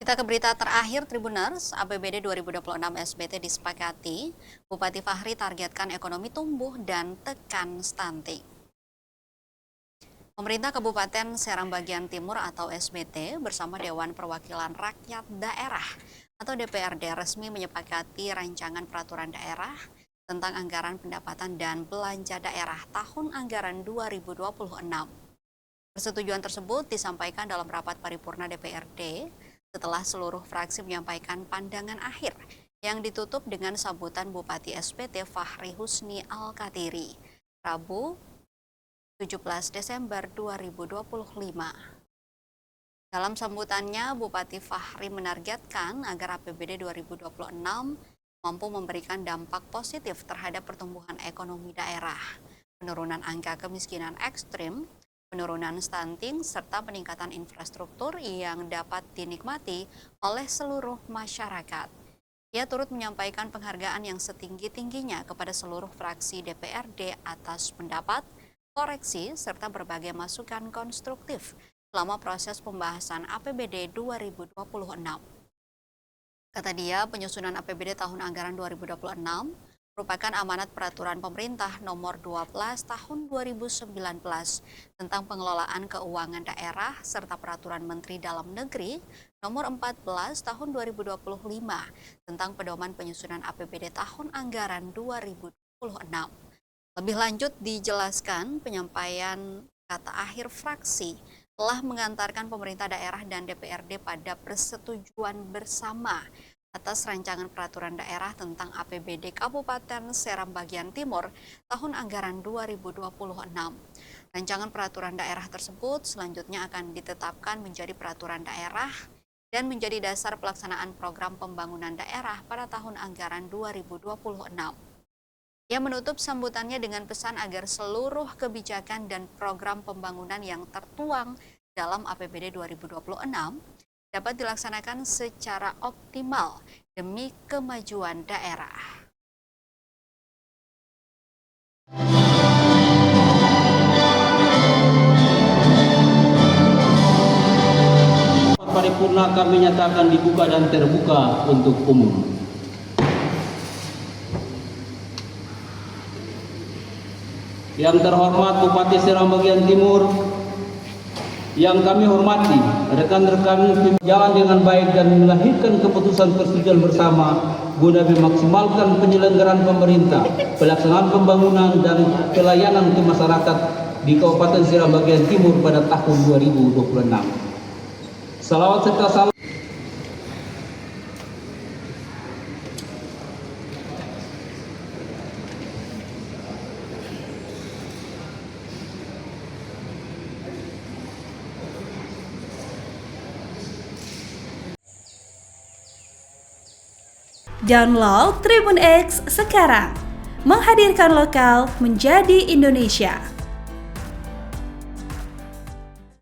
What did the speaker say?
Kita ke berita terakhir Tribuners, APBD 2026 SBT disepakati, Bupati Fahri targetkan ekonomi tumbuh dan tekan stunting. Pemerintah Kabupaten Serang Bagian Timur atau SBT bersama Dewan Perwakilan Rakyat Daerah atau DPRD resmi menyepakati rancangan peraturan daerah tentang anggaran pendapatan dan belanja daerah tahun anggaran 2026. Persetujuan tersebut disampaikan dalam rapat paripurna DPRD setelah seluruh fraksi menyampaikan pandangan akhir yang ditutup dengan sambutan Bupati SBT Fahri Husni Al-Katiri, Rabu 17 Desember 2025. Dalam sambutannya, Bupati Fahri menargetkan agar APBD 2026 mampu memberikan dampak positif terhadap pertumbuhan ekonomi daerah, penurunan angka kemiskinan ekstrim, penurunan stunting, serta peningkatan infrastruktur yang dapat dinikmati oleh seluruh masyarakat. Ia turut menyampaikan penghargaan yang setinggi-tingginya kepada seluruh fraksi DPRD atas pendapat, koreksi, serta berbagai masukan konstruktif selama proses pembahasan APBD 2026. Kata dia, penyusunan APBD tahun anggaran 2026 merupakan amanat peraturan pemerintah nomor 12 tahun 2019 tentang pengelolaan keuangan daerah serta peraturan Menteri Dalam Negeri nomor 14 tahun 2025 tentang pedoman penyusunan APBD tahun anggaran 2026. Lebih lanjut dijelaskan penyampaian kata akhir fraksi telah mengantarkan pemerintah daerah dan DPRD pada persetujuan bersama atas rancangan peraturan daerah tentang APBD Kabupaten Seram Bagian Timur tahun anggaran 2026. Rancangan peraturan daerah tersebut selanjutnya akan ditetapkan menjadi peraturan daerah dan menjadi dasar pelaksanaan program pembangunan daerah pada tahun anggaran 2026. Ia menutup sambutannya dengan pesan agar seluruh kebijakan dan program pembangunan yang tertuang dalam APBD 2026 dapat dilaksanakan secara optimal demi kemajuan daerah. Paripurna kami nyatakan dibuka dan terbuka untuk umum. Yang terhormat Bupati Serang Bagian Timur, yang kami hormati rekan-rekan berjalan dengan baik dan melahirkan keputusan persetujuan bersama guna memaksimalkan penyelenggaraan pemerintah, pelaksanaan pembangunan dan pelayanan ke masyarakat di Kabupaten Serang Bagian Timur pada tahun 2026. Salawat serta salam Download Tribun X sekarang, menghadirkan lokal menjadi Indonesia.